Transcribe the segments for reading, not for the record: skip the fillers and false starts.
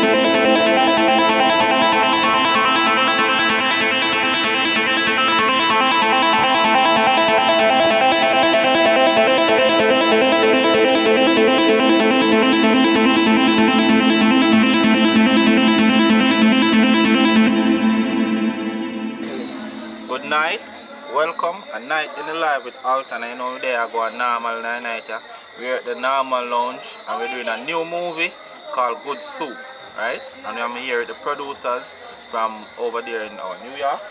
Good night, welcome. A night in the live with ALTON. I know there I go a normal night. We're at the normal lounge and we're doing a new movie called Good Soup, right? And I'm here with the producers from over there in New York?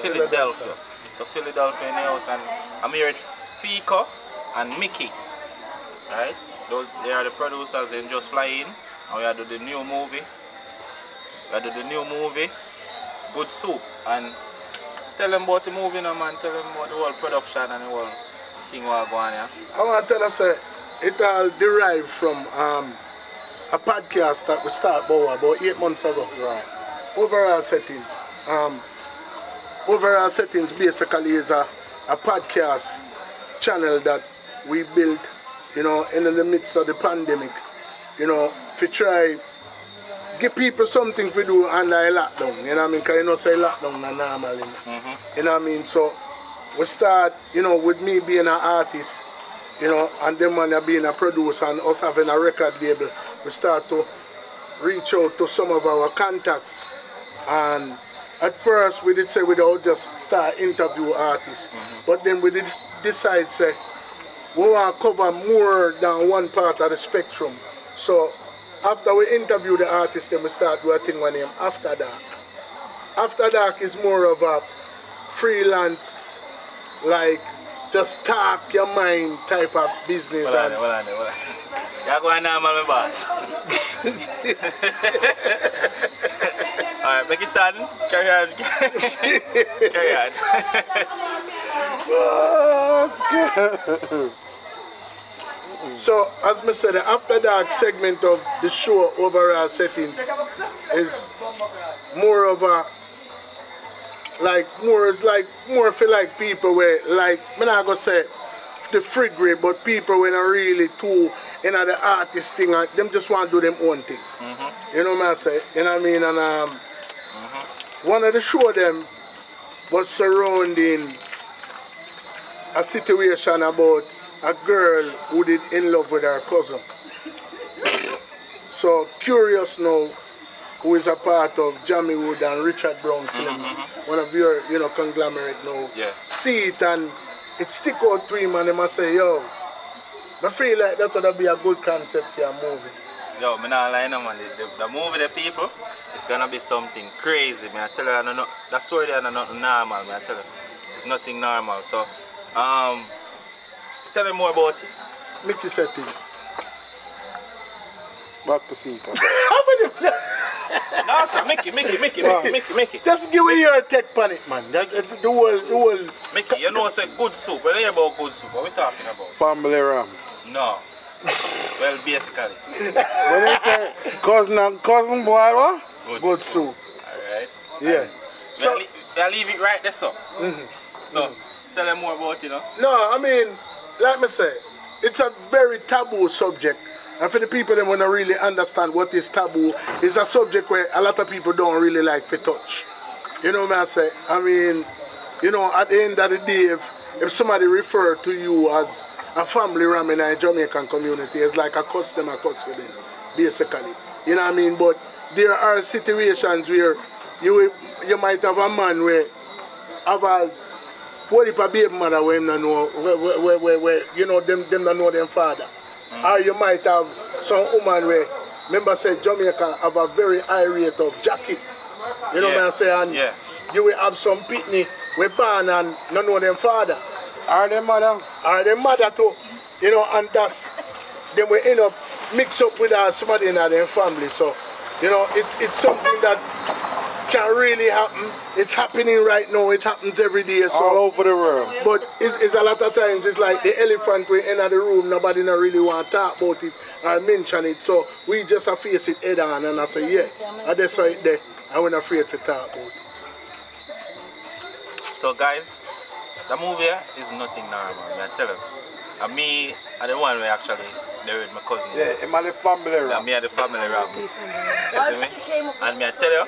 Philadelphia. So Philadelphia in the house, and I'm here with Fico and Mickey, right? They are the producers. They just fly in and we are doing the new movie. Good Soup. And tell them about the movie now, man. Tell them about the whole production and the whole thing what going on here. I want to tell us it all derived from a podcast that we started about 8 months ago. Right. Overall Settings basically is a podcast channel that we built, you know, in the midst of the pandemic, you know, to try give people something to do under a lockdown, you know what I mean? Because you know, say lockdown is normal, you know? You know what I mean? So we start, you know, with me being an artist, you know, and them man being a producer and us having a record label, we start to reach out to some of our contacts. And at first we did say we don't just start interview artists, but then we did decide say we want to cover more than one part of the spectrum. So after we interview the artist, then we start doing a thing with name After Dark. After Dark is more of a freelance, like just talk your mind type of business. Hold on. You're going normal, my boss. Alright, make it done. Carry on. Carry on. Oh, that's good. So, as I said, the After Dark segment of the show, Overall Settings, is more of a, more for like people where, like, I'm not going to say the frigate, but people when are really too, you know, the artist thing, and them just want to do them own thing. You know what I say? You know what I mean? And one of the show them was surrounding a situation about a girl who did in love with her cousin. So Curious now, who is a part of Jammiwood and Richard Brown Films, one of your, you know, conglomerate now, see it and it stick out to him and they must say, yo, I feel like that would be a good concept for a movie. Yo, I'm not lying, man. The movie, the people, it's gonna be something crazy. Man, I tell you, the story there is not normal. Man, I tell you, it's nothing normal. So, tell me more about it. Mickey Settings. Back to Fico. No, sir, Mickey. Just give me your take on it, man. The whole. Mickey, you know, say good soup. When you hear about good soup, what are we talking about? Family ram. No. Well, basically. When you say cousin boy, what? Good soup. Alright. Yeah. So I'll leave it right there, so. So, tell them more about it, you know? No, I mean, like me say, it's a very taboo subject. And for the people that want to really understand what is taboo, it's a subject where a lot of people don't really like to touch. You know what I say? I mean, you know, at the end of the day, if somebody refer to you as a family ram in a Jamaican community, it's like a custom, basically. You know what I mean? But there are situations where you might have a man where have a what if a baby mother where him not know where you know them don't know them father. Or you might have some woman where remember say Jamaica have a very high rate of jacket. You know what I'm saying? And you will have some pitney we born and not know them father. Or them mother. Or them mother too. You know, and that's then we end up mix up with somebody in their family. So, you know, it's something that can really happen. It's happening right now. It happens every day. So, all over the world. But it's a lot of times it's like the elephant we enter the room. Nobody not really want to talk about it or mention it. So we just face it head on and I say, yeah, I just saw it there. I wasn't afraid to talk about it. So guys, the movie is nothing normal. I tell you. And me, I'm the one who actually there with my cousin. Yeah, I'm the family ram. Me and the family ram. And me I tell you,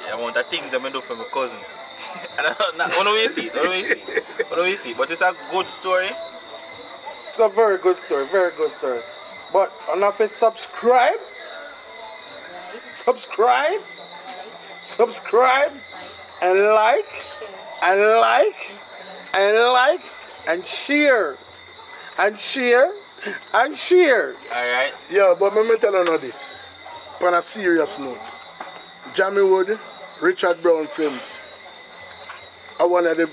the amount of things I'm do for my cousin. And when do we see it? When do we see it? When do we see it? But it's a good story. It's a very good story, very good story. But enough is subscribe, subscribe, subscribe, and like, and like, and like, and share, and share, and share. Alright. Yeah, but let me tell you this. On a serious note, Jammiwood, Richard Brown Films are one of the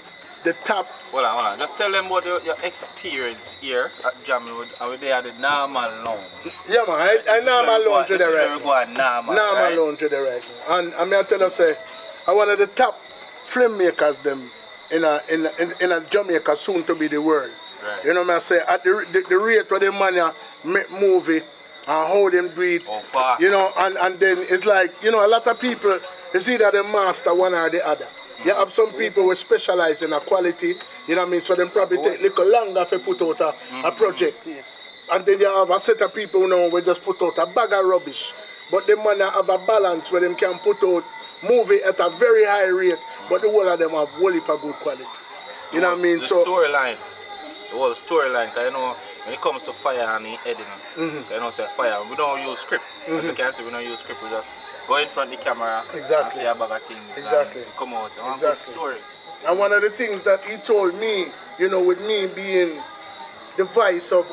top. Hold on. Just tell them about your experience here at Jammiwood. And we there at the normal lounge. Yeah, man. I normal lounge with the right normal lounge with the right now. And I tell you, say, I'm one of the top filmmakers them in a Jamaica, soon to be the world. Right. You know what I say? At the rate where the man make movie and how them do it. Oh, fast. You know, and then it's like, you know, a lot of people, it's either they master one or the other. You have some people who specialize in a quality, you know what I mean? So them probably take a little longer to put out a project. And then you have a set of people who know we just put out a bag of rubbish. But them man have a balance where them can put out movie at a very high rate, but the whole of them have whole heap of good quality. You know what I mean? The so storyline. The whole storyline, because you know, when it comes to fire and editing, you know, say fire, we don't use script. As you can see, we don't use script, we just go in front of the camera and say a bag of things. Exactly. And come out and good story. And one of the things that he told me, you know, with me being the vice of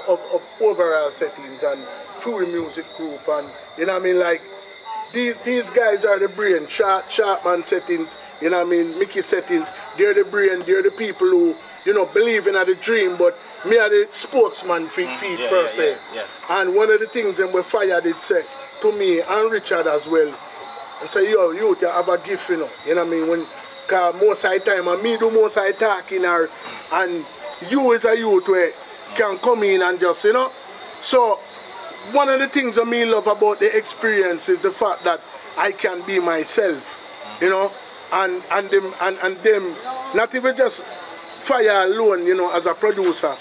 overall settings and full music group, and you know what I mean, like these guys are the brain, Sharpman settings, you know what I mean, Mickey settings, they're the brain, they're the people who, you know, believe in the dream, but me are the spokesman feed per se. Yeah. And one of the things that we fired it said to me and Richard as well, I say, yo, you have a gift, you know what I mean, when, cause most of the time, and me do most of the talking, and you as a youth where can come in and just, you know. So, one of the things I me love about the experience is the fact that I can be myself, you know, and them not even just fire alone, you know, as a producer,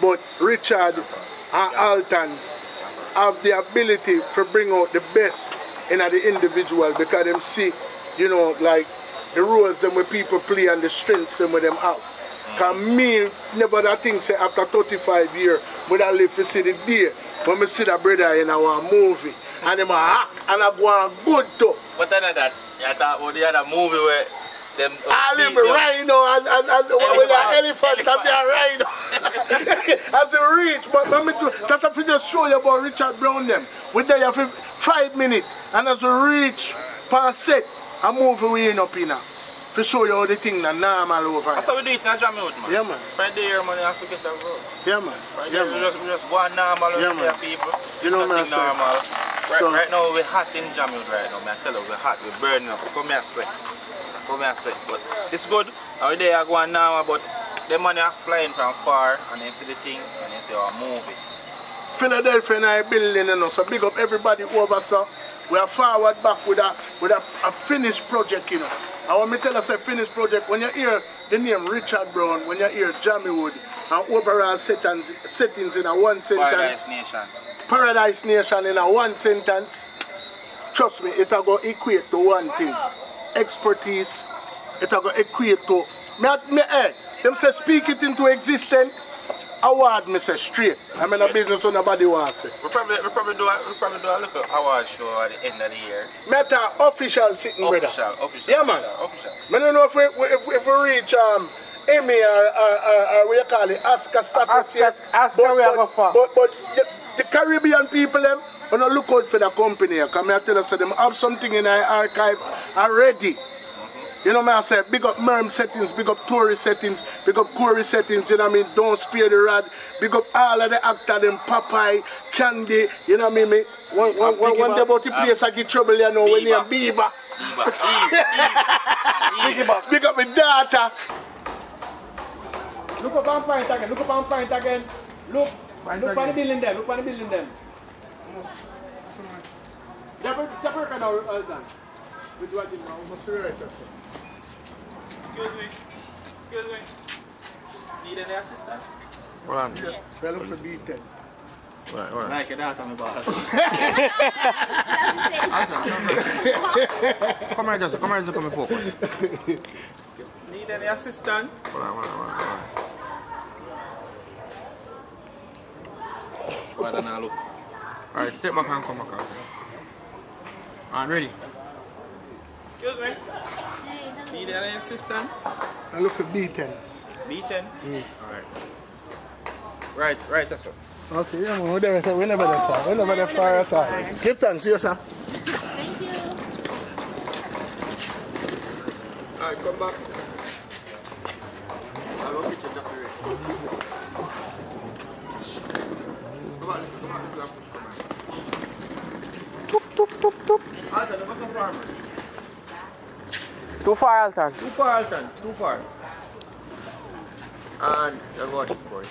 but Richard and ALTON have the ability to bring out the best in the individual, because them see, you know, like the roles them where people play and the strengths them where them have. Cause me never that thing say after 35 years, but I live to see the day when I see that brother in our movie and them act and I go on good too. But then that, I thought about the other movie where them I live a rhino and with an elephant and a rhino. As a reach, but that if you just show you about Richard Brown them, we there for 5 minutes and as a reach per set, a movie we in up in now. To show you how the thing that normal over. That's how we do it in Jammiwood, man. Yeah, man. Friday here, man, you have to get a road. Yeah, man. Yeah, man. We just go on normal with people. You know what I'm saying? Normal. Right now, we're hot in Jammiwood right now, man. I tell you, we're hot, we're burning up. Come here, sweat. Come here, sweat. But it's good. And we there go on normal, but the man are flying from far and they see the thing and they say, oh, movie. Philadelphia and I building, you know, so big up everybody over, so we are forward back with a finished project, you know. And when me tell us a finished project, when you hear the name Richard Brown, when you hear Jammiwood, and overall settings in a one sentence. Paradise Nation in a one sentence. Trust me, it'll go equate to one thing. Expertise. It'll go equate to them say speak it into existence. Award me say straight. I'm in a business so nobody wants it. We probably do a little award show at the end of the year. Meta official sitting, brother. Official. Yeah, man. Official. I don't know if we reach Emmy or what you call it, Oscar status yet. Oscar we have a far. But the Caribbean people them, when I look out for the company, because I tell us that them have something in our archive already. You know what I say? Big up Merm settings, big up Tory settings, big up Corey settings, you know what I mean? Don't Spare the Rod, big up all of the actors, them Popeye, Candy, you know what I mean? One day about the place I get trouble, you know, when you're Beaver. Big up my daughter. Look up on point again, look up on point again. Look on the building there, look on the building there. Jump now, Alton. Which watching now? Must be right, that's Excuse me. Need any assistance? Hold on. Yes. Well, for B10. Right. Like that, I'm boss. Come here, Joseph. Come and focus. Need any assistant? Hold on. What do I look? Alright, step back and come back out. And ready? Excuse me? Need any assistant? I look for B10. B10? Alright. Right, that's it. Okay, yeah, man, we never that far at all. Give thanks, yes, sir. Thank you. Alright, come back. I'll go get your doctor. Come on. Tup. Alton, what's a farmer? Too far, Alton. Too far. And you're watching for it.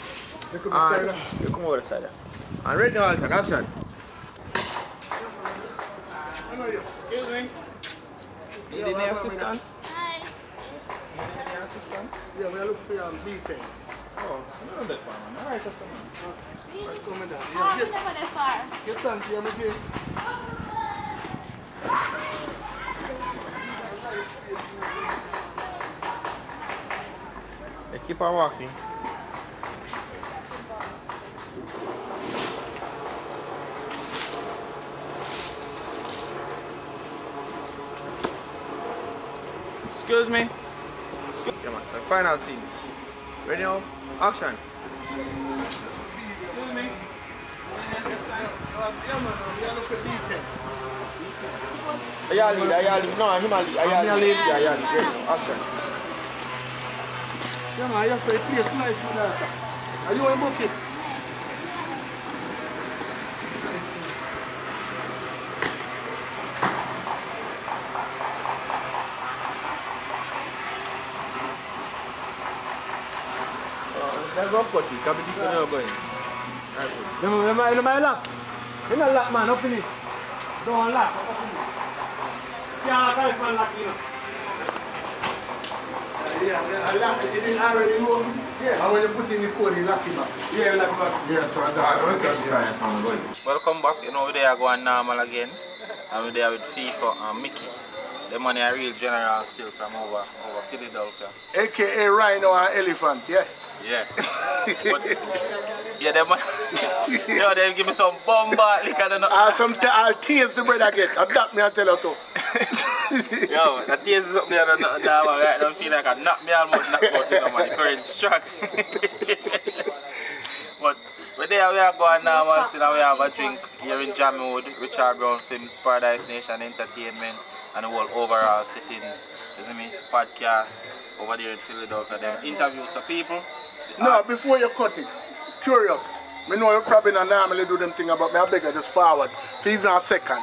You come over the side. And right now, Alton, action. Excuse me? Need any assistant? Hi. Need any assistant? Yeah, we look for B10. Oh, not that far, man. Alright, that's man. Really? Come down. Oh, we never that far. Give thanks, yeah, me too. They keep on walking. Excuse me? Come on, so final scene. Ready now? Action. Excuse me? I lead. No, him a lead. I lead. Ready now? Action. Yeah, man, I just say place nice for that. Are you want to book it? Let's go cut it. Come on, going. Remember lock. You not lock, man. Open it. Don't lock. Yeah, I can't lock you. Yeah, I locked it. It didn't already know. Yeah. And when you put in the code, you lock it back. Yeah, lock back. Yeah, so I got Welcome back. You know, we there going normal again. And we're there with Fico and Mickey. The man is a real general still from over Philadelphia. AKA Rhino and Elephant, yeah. Yeah. But, yeah, them man, yo, they give me some bomba liquor. I'll taste the bread I get. I'll knock me and tell you too. Yo, that taste is up there. Right? I don't feel like I knock me almost knock out, you know, man. The current strong. But there we are going normal, still we have a drink here in Jammiwood, Richard Brown Films, Paradise Nation Entertainment, and the whole overall settings. You see me? Podcast over there in Philadelphia. Them interviews of people. No, before you cut it, curious. I know you probably not normally do them thing about me. I beg you just forward for even a second.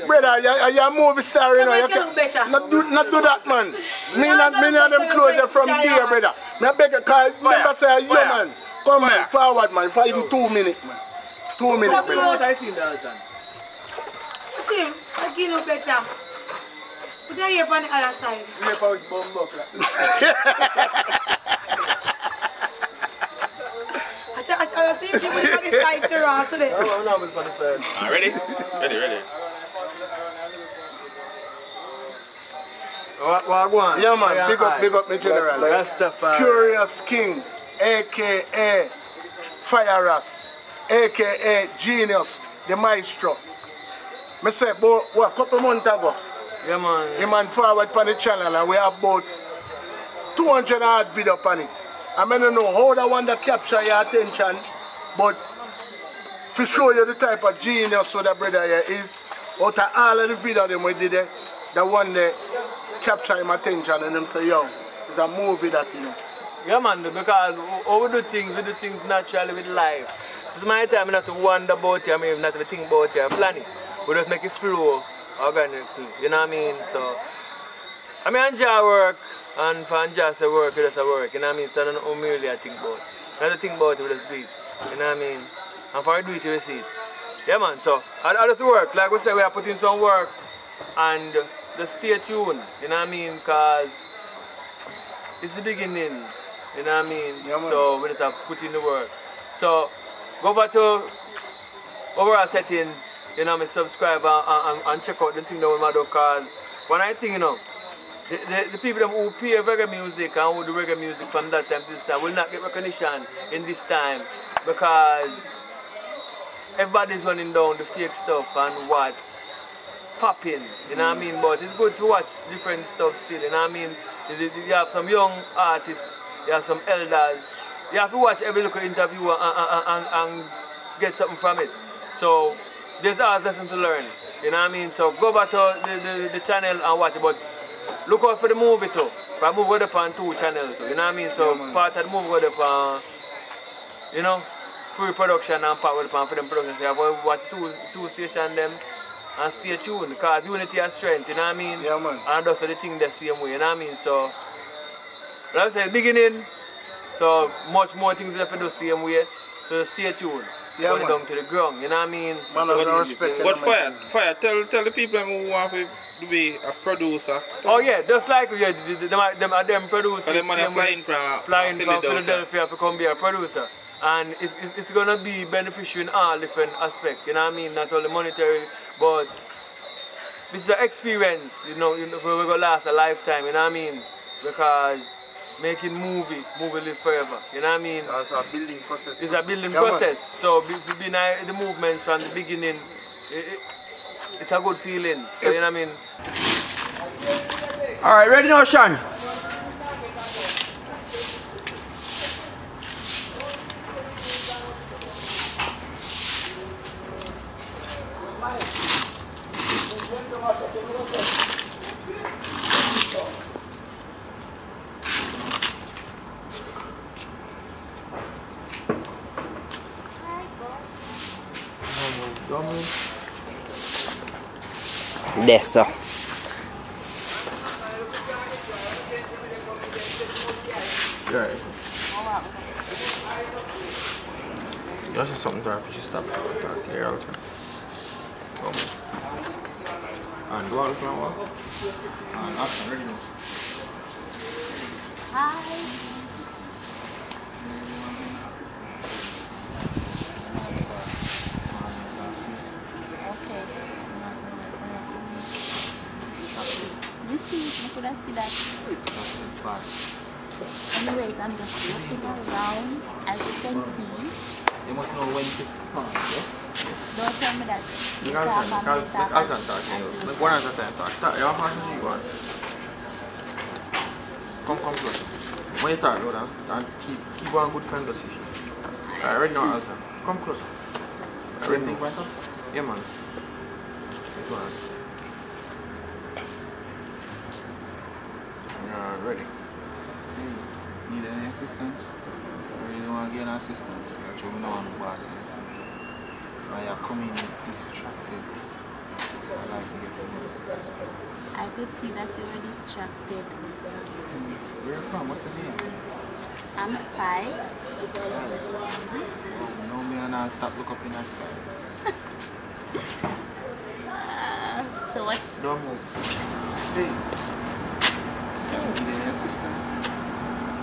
Brother, you're a movie star, you know. You can not do that, man. Me and them closer from there, brother. I beg you, call. Remember, say, yo, man. Come, man, forward, man. For even 2 minutes, man. 2 minutes, brother. I seen that, Alton. Jim, I give you better. Put your ear on the other side. You never was bomb buckler. I see you on the side to Ross today. No, I'm not on the side. Ready? Ready. What on? Yeah, man. Big up, me general. Curious King, a.k.a. Fire Ras, a.k.a. Genius, the Maestro. I said, what, a couple months ago, yeah, man. he man forward on the channel and we have about 200 odd video on it. I don't know how that one that capture your attention, but for show you the type of genius what that brother here is, out of all of the video them we did there, the one that capture him attention and them say, yo, it's a movie that, you know. Yeah, man, because we do things naturally with life. This is my time not to wonder about it, I mean, not to think about it, plan it. We just make it flow organically, you know what I mean? So, I mean, enjoy work, and for enjoy the work, we just work, you know what I mean? So I don't know really I think about it. Not to think about it, we just do it, you know what I mean? And for I do it, you see it. Yeah, man, so I just work, like we said, we are putting some work, and just stay tuned, you know what I mean? Because it's the beginning, you know what I mean? Yeah, so we just have to put in the work. So go over to overall settings, you know, me subscribe and check out the thing that we do, cause when I think, you know, the people who play reggae music and who do reggae music from that time to this time will not get recognition in this time because everybody's running down the fake stuff and what's popping, you know what I mean? But it's good to watch different stuff still, you know what I mean? You have some young artists, you have some elders, you have to watch every little interview and get something from it. So there's always lesson to learn, you know what I mean? So go back to the channel and watch it, but look out for the movie too. I move with up on 2 channels too, you know what I mean? So part of the movie with up on, you know, free production and part with up on for them production. So you have to watch two stations them and stay tuned because unity has strength, you know what I mean? Yeah, man. And that's the thing the same way, you know what I mean? So, like I said, beginning, so much more things left to do the same way. So stay tuned. Yeah, Going man. down to the ground, you know what I mean? Man, So there's no respect. But fire, tell the people who want to be a producer. oh yeah, just like them producers. Because them man are flying from Philadelphia to come be a producer. And it's gonna be beneficial in all different aspects, you know what I mean? Not only monetary, but this is an experience, you know, we're gonna last a lifetime, you know what I mean? Because making movie live forever, you know what I mean? That's a building process. It's a building Yeah, man. process. So we've been the movements from the beginning. It's a good feeling. So you know what I mean? Alright, ready now, Sean? Yes, sir. Right. That's just something that you should stop here out. And do all the flower. And action ready now. Hi. Okay. This is, I couldn't see that. Anyways, I'm just looking around, as you can see. You must know when to come, yeah? Don't tell me that. You can't talk. Like one at a time talk. You have to go on. Come close. When you talk, and keep on good conversation. Alright, ready now, Alton. Come close. Ready? Think right up? Yeah, man. This one. Ready. Need any assistance? I really want to get an assistance. Actually, we know I'm the boss. Why you're coming distracted. I like to get them. I could see that you were distracted. Where are you from? What's your name? I'm Sky. Oh, no, me and I stop look up in the sky. So what's... Don't move. Hey. Need any assistance?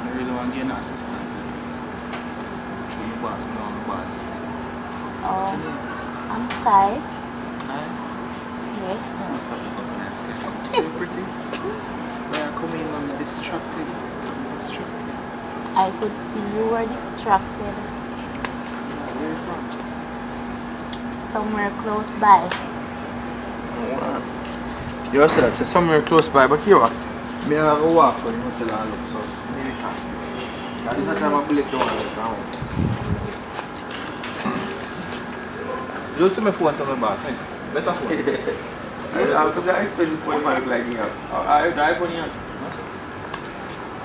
I really want to get an assistant. Through your boss, me on the boss. What's your name? I'm Sky. Sky? Yes. Oh, stop looking up in that sky. So pretty. Why are you coming on distracted? I'm distracted. I could see you were distracted. Yeah, where are you from? Somewhere close by. Oh, wow. You said that's somewhere close by, but here what? Me have a walk for the hotel and look, so maybe can't. That is the time I bullet down this now. You see my phone to my boss, eh? Better phone. Because I expect the phone to look like me. I drive on here.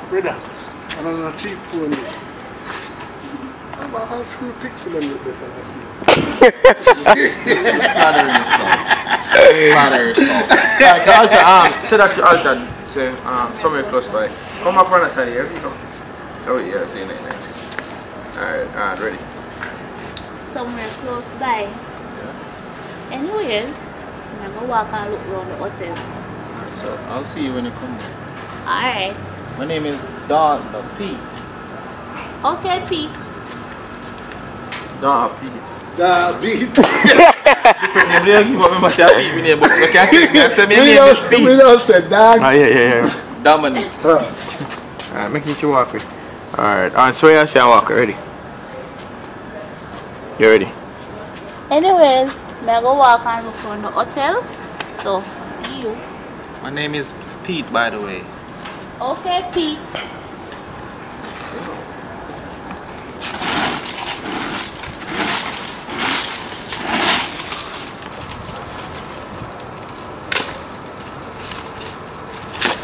Brother, I don't know cheap phone this. About a few pixels and look better. Father yourself. Father yourself. Alright, so Alton, say that to Alton. Say, somewhere close by. Come up on the side here, you know. Oh yeah, see you. Alright, ready. Somewhere close by. Yeah. Anyways, I'm gonna walk and look around the hotel. Alright, so I'll see you when you come. Alright. My name is Don Pete. Okay, Pete. Don't have Pete. The beat. Different name, they give up me must say Pete name, but I can't take me. I say me name is Pete. We don't say dog. Ah, yeah. Dominic. Alright, make it you walk with. Alright, so you say I walk ready. You ready? Anyways, may I go walk and look for the hotel. So, see you. My name is Pete, by the way. Okay, Pete.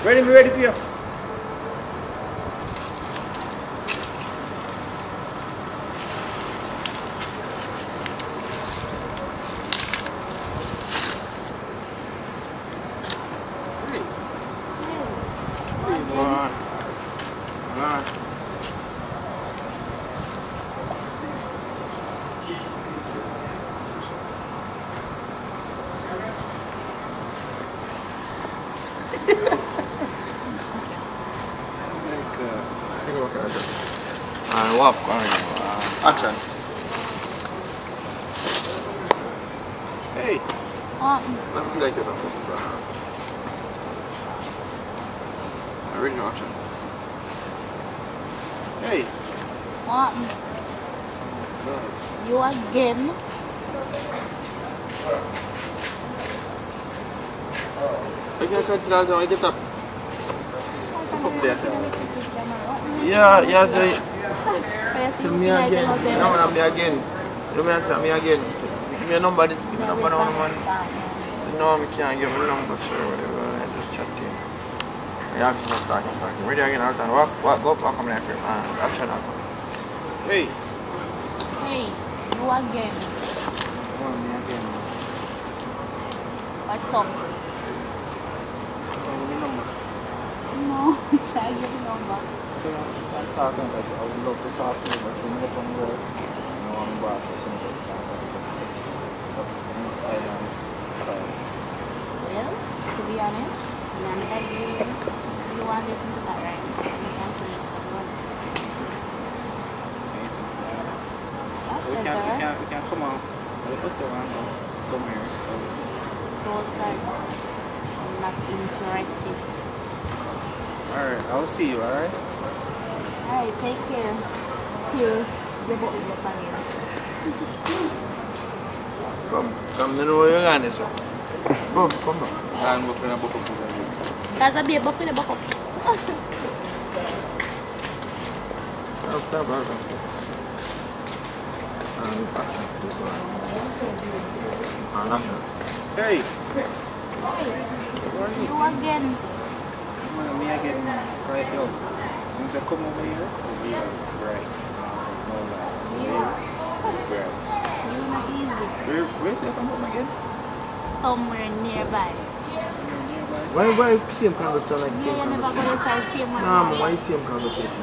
Ready, me ready for you. Walk, action. Hey. What? I feel like you're not focused. Original action. Hey. What? You again? I can't try to get up. Yeah, say. Tell me again. No, me again. Tell me again. Give me a number. Give me a number now, man. No, I can't give a number, sir. Whatever. I just chat to you. Yeah, I'm starting. Ready again, ALTON. Walk up, come there. Action, ALTON. Hey. Hey, you again. Oh, me again. What's up? Give me a number. No, try give a number. I'm talking, but I would love to talk to you, but when you come work, you know, I'm about to send it down Well, to be honest, none of you want to listen to that, right? You can't say it. We can come out. I'll put the one somewhere. So sad. I'm not interested. Alright, I'll see you, alright? Alright, take care. Here, the book is up on here. Come, you know where you're going, sir. Come back. I'm going to book up. That's a baby book in the book. Hey! You again. Me again, right here. Since I come over here, we are right. No lie. Right. You're not easy. Where's that come from again? Somewhere nearby. Why same conversation like You never go to the same one. No, why same conversation?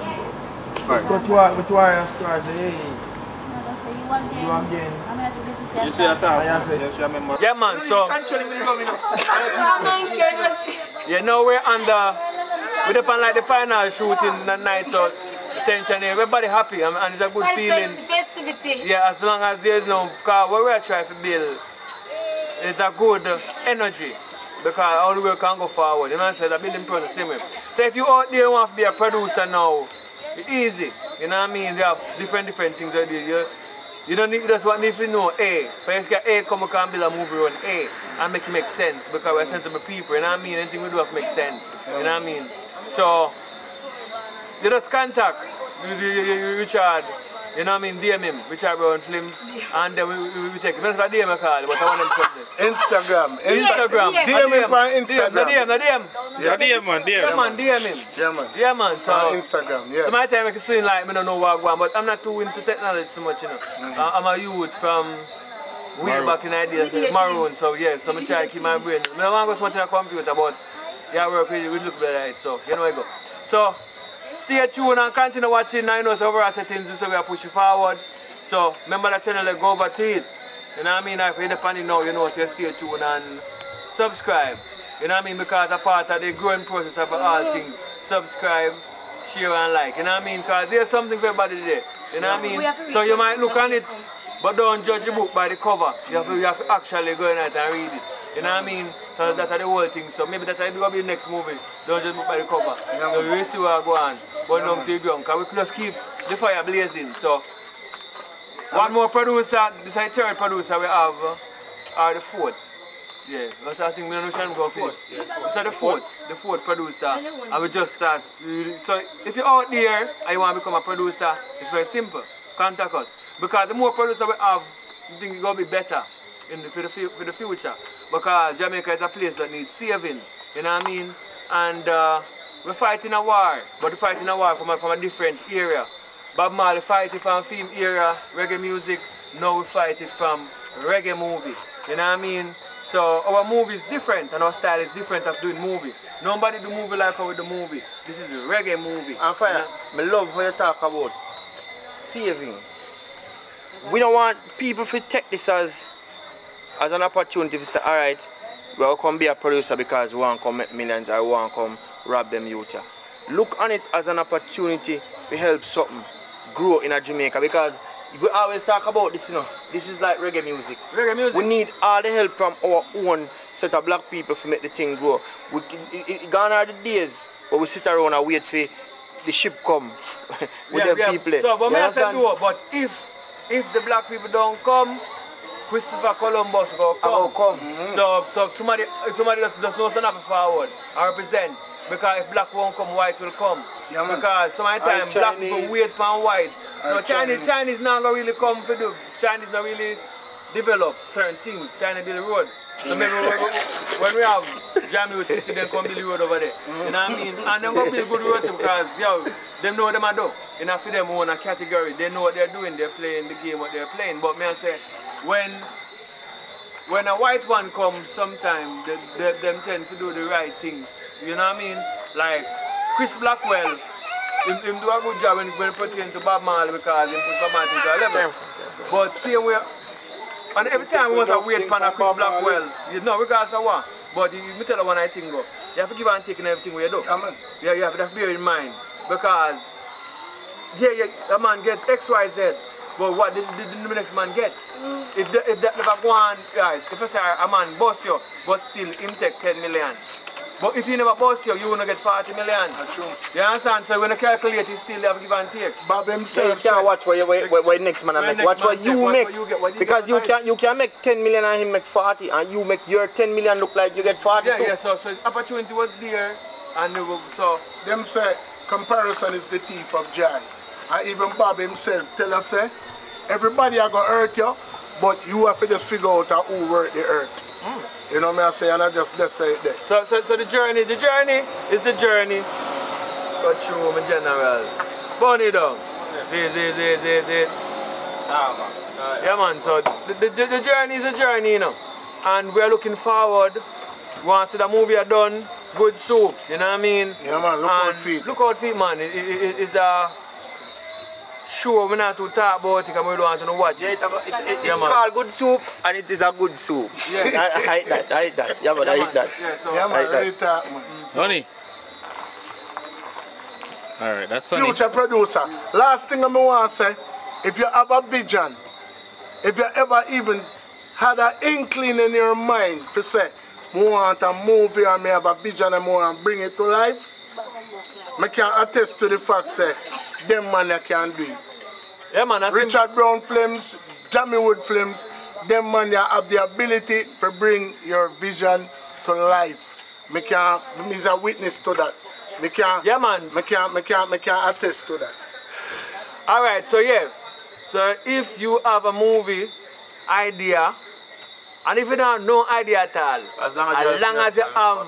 But why I start saying, you again? You see that time? Yes, you remember. Yeah, man, so you know we're we're up on like the final shooting that night, so the tension here, everybody happy and it's a good feeling. Yeah, as long as there's no, because what we're trying to build is a good energy, because all the way can go forward. You know what I'm saying? The building process same way. So if you out there want to be a producer now, it's easy. You know what I mean? They have different things that you don't need, that's what need to know A. For you get A come and build a movie on A and make it make sense, because we're sensible people, you know what I mean? Anything we do have to make sense. You know what I mean? So you just contact Richard, you know what I mean, DM him, Richard Brown Films, and then we take him. Not for DM I call, but I want them something. Instagram. DM him on Instagram. DM. Yeah, DM man, Yeah man, DM him. Yeah, man. Yeah man, so On Instagram, yeah. so my time I can swing like I don't know what I want, but I'm not too into technology so much, you know. I'm a youth from way back in the days, Maroon, so yeah, so I try to keep my brain. I don't want to go so much on a computer, but yeah, I work with look better, right? So you know where I go. So stay tuned and continue watching. I know so overall settings, so we are pushing forward. So remember the channel, go over to it. You know what I mean? If you're depending now, you know, so stay tuned and subscribe. You know what I mean? Because a part of the growing process of all things. Subscribe, share and like. You know what I mean? Because there's something for everybody there. You know what I mean? So you might look on it But don't judge the book by the cover. You have to actually go in and read it. You know what I mean? So that's the whole thing. So maybe that's going to be the next movie. Don't just book by the cover. So we will see where I go on. But don't take young. Because we just keep the fire blazing. So one more producer, this is the third producer we have, or the fourth. Yeah, that's I think we don't know go finish. This is the fourth producer. And we just start. So if you're out there and you want to become a producer, it's very simple. Contact us. Because the more producers we have, I think it's going to be better for the future. Because Jamaica is a place that needs saving. You know what I mean? And we're fighting a war, but we're fighting a war from a different area. Bob Marley fighting from film era, reggae music. Now we fight it from reggae movie. You know what I mean? So our movie is different and our style is different of doing movie. Nobody do movie like how we do movie. This is a reggae movie. And finally, I love how you talk about saving. We don't want people to take this as an opportunity to say, alright, we'll come be a producer because we want to come make millions or we want to come rob them youth. Look on it as an opportunity to help something grow in Jamaica, because we always talk about this, you know. This is like reggae music. Reggae music. We need all the help from our own set of black people to make the thing grow. Gone are the days where we sit around and wait for the ship come with them people. So, but I said no, but if the black people don't come, Christopher Columbus will come. So somebody just knows enough forward and represent. Because if black won't come, white will come. Yeah, because sometimes black people wait for white. No, Chinese not really come for do. Chinese not really develop certain things. China build a road. So maybe when we have Jammiwood City, then come build a road over there. You know what I mean? And they're going to build a good road too, because they know what they do. You know, for them own a category. They know what they're doing. They're playing the game what they're playing. But me I say, when a white one comes, sometimes them tend to do the right things. You know what I mean? Like Chris Blackwell, him do a good job when he put it into Bob Marley, because he put Bob Marley into a level. But same way, and every time we want to wait for a Chris Blackwell, you know, because of what? But you tell you one I think go. You have to give and take in everything we do. Yeah, you have to bear in mind. Because a man get X, Y, Z. But what did the next man get? If that never go on, right, if I say a man boss you, but still him take 10 million. But if you never boss you will not get 40 million. That's true. You understand? So when you calculate, you still have give and take. Bob himself you can't watch what next man make. Watch what you make. Because you can make 10 million and him make 40, and you make your 10 million look like you get 40. Yeah, so opportunity was there, and so. Them say comparison is the thief of joy. And even Bob himself tell us, say, everybody are going to hurt you, but you have to just figure out who hurt the hurt. You know what I say, and I just say it there. So the journey is the journey. Got through in general. Burn it down. This. Yeah man, so the journey is a journey, you know. And we're looking forward. Once the movie are done, good soup, you know what I mean? Yeah man, look out feet. Look out feet man. It's a sure, we're not to talk about it because we don't want to watch it. It's called good soup, and it is a good soup. Yeah. I eat that. Yeah, but I eat that. Yeah, man, really talk, man. Sonny. Alright, that's Sonny. Future producer. Last thing I want to say, if you have a vision, if you ever even had an inkling in your mind to say, I want a movie and I have a vision and I want to bring it to life, I can attest to the fact say, them man can do it. Yeah, man, Richard Brown films, Jammiwood films, them man have the ability to bring your vision to life. Me is a witness to that. Yeah, man. Me can attest to that. Alright, so yeah. So if you have a movie idea, and if you don't have no idea at all, as long as you have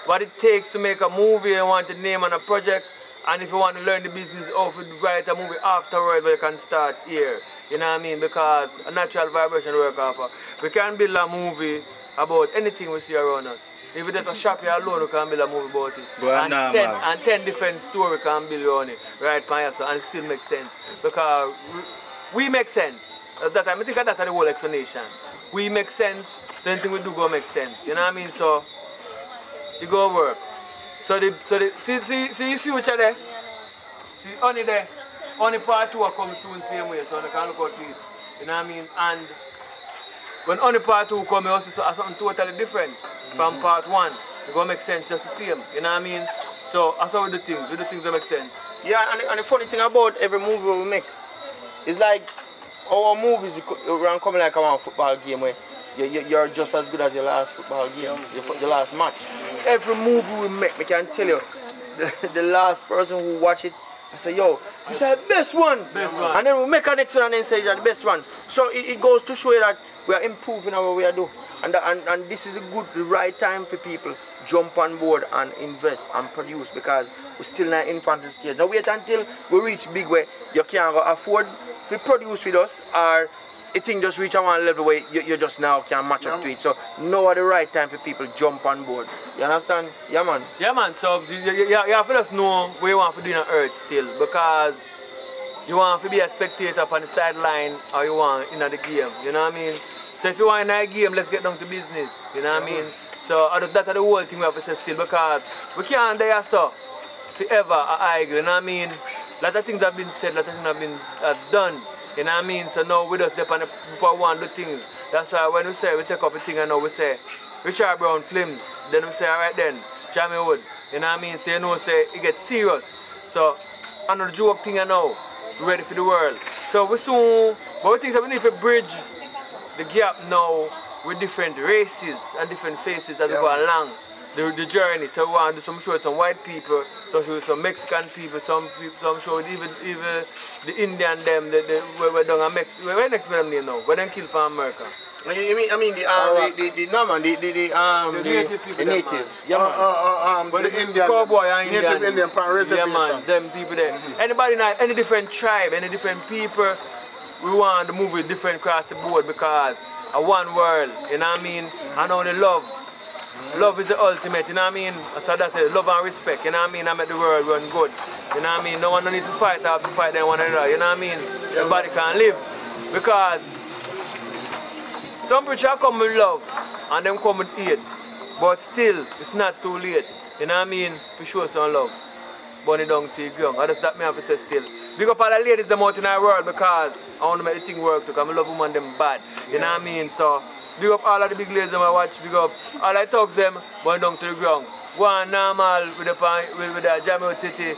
what it takes to make a movie, you want the name on a project, and if you want to learn the business of it, write a movie afterwards, you can start here. You know what I mean? Because a natural vibration work off. We can build a movie about anything we see around us. If it's a shop here alone, we can build a movie about it. And 10 different stories we can build around it. Right, and it still makes sense. Because we make sense. I think that's the whole explanation. We make sense, so anything we do go make sense. You know what I mean? So it go work. See the future there? See only there. Only part 2 will come soon same way, so you can look out for it. You know what I mean? And when only part 2 come, you also see something totally different from part 1. It's gonna make sense just the same. You know what I mean? So that's how we do things. We do things that make sense. Yeah, and the funny thing about every movie we make is like our movies are coming like a football game where you're just as good as your last football game, your last match. Every movie we make, I can tell you, the last person who watch it, I say, yo, this is the best one. And then we make a next one and then say it's the best one. So it goes to show you that we are improving our way of do. And this is the right time for people jump on board and invest and produce, because we're still in an infancy stage. Now wait until we reach big where you can't afford to produce with us, or a thing just reach a one level where you just now can match up to it. So now at the right time for people jump on board. You understand? Yeah man. Yeah man, so you have to just know what you want to do on earth still, because you want to be a spectator up on the sideline or you want in the game. You know what I mean? So if you want in a game, let's get down to business. You know what I mean? So that's the whole thing we have to say still, because we can't die so forever idle. You know what I mean? A lot of things have been said, a lot of things have been done. You know what I mean? So now we just depend on people want to do things. That's why when we say we take up a thing and now we say Richard Brown Films, then we say alright then, Jammiwood. You know what I mean? So you know say it gets serious. So another joke thing and now, we're ready for the world. So we soon, but we think that we need to bridge the gap now with different races and different faces as we go along the journey. So we want to do some show with some white people, some show with some Mexican people, some show with even the Indian them, we're down in Mexico. Where next them there now? Where them kill from America? You mean the native people. The native. Yeah man. But the Indian, cowboy and native Indian reservation. Yeah man, them people there. Anybody now, any different tribe, any different people, we want to move with different across the board, because a one world, you know what I mean? And only love. Love is the ultimate, you know what I mean? So that's it, love and respect, you know what I mean? I make the world run good. You know what I mean? No one don't need to fight, I have to fight them one another, you know what I mean? Everybody can live. Because some preachers come with love and them come with hate. But still, it's not too late. You know what I mean? For sure some love. Burn it down to your ground. I just that me have to say still. Big up all the ladies them out in our world, because I want to make the thing work too, because I love women them bad. You know what I mean? So big up all of the big ladies them I watch, big up all the thugs them, burn down to the ground. Go on normal with the Jammiwood City,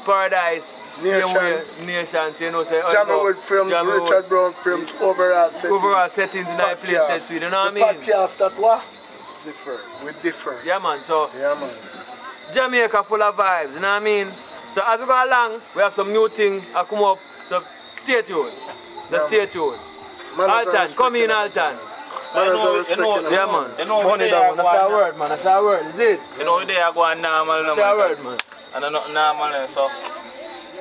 Paradise, Nation, so you know, say Jammiwood Films, Richard Brown Films, overall settings. Overall settings in that place, you know what I mean? Podcast that what? Different. We different. Yeah man, so yeah man. Jamaica full of vibes, you know what I mean? So as we go along, we have some new things that come up, so stay tuned. Just stay tuned. ALTON, come in ALTON. Yeah man. You know Money down, that's our word man, that's our word, is it? You know they are going normal. That's our word man. And I'm not normal, so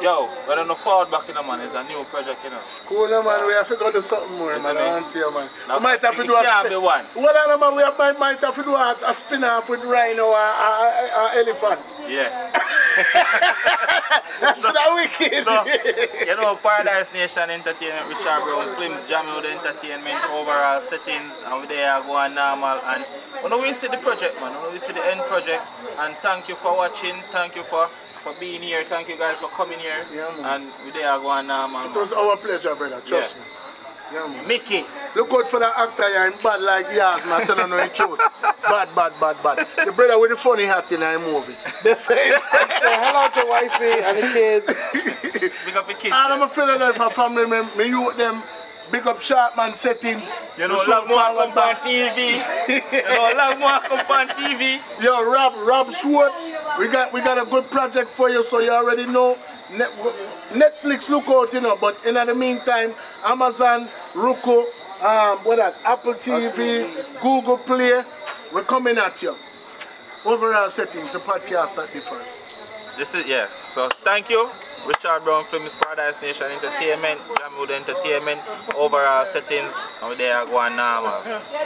yo, we're on the forward back in the man, it's a new project, you know. Cool man, we have to go do something more, man. I want to you, man. Now, we might have to do a spin. One. Well, man, we might have to do a spin-off with rhino or elephant. Yeah. That's not wicked. So, you know, Paradise Nation Entertainment, Richard Brown Films, Jammiwood Entertainment, overall settings, and we there going normal. And when we see the project, man, when we see the end project, and thank you for watching, thank you for being here, thank you guys for coming here, and we there going normal. It was our pleasure, brother, trust me. Yeah, man. Mickey. Look out for the actor here, him bad like yours, man. Tell him no the truth. Bad. The brother with the funny hat in the movie. They say hello to wifey and the kids. Big up the kids. And I'm feeling that for family, me youth them. Big up Sharpman settings. You know, love more come on TV. You know, love more come on TV. Yo, Rob Schwartz, we got a good project for you, so you already know. Netflix look out, you know, but in the meantime, Amazon, Roku, Apple TV, Google Play, we're coming at you. Overall setting, the podcast that differs. This is, yeah, so thank you. Richard Brown Films, Paradise Nation Entertainment, Jammiwood Entertainment, overall settings, and we there going normal.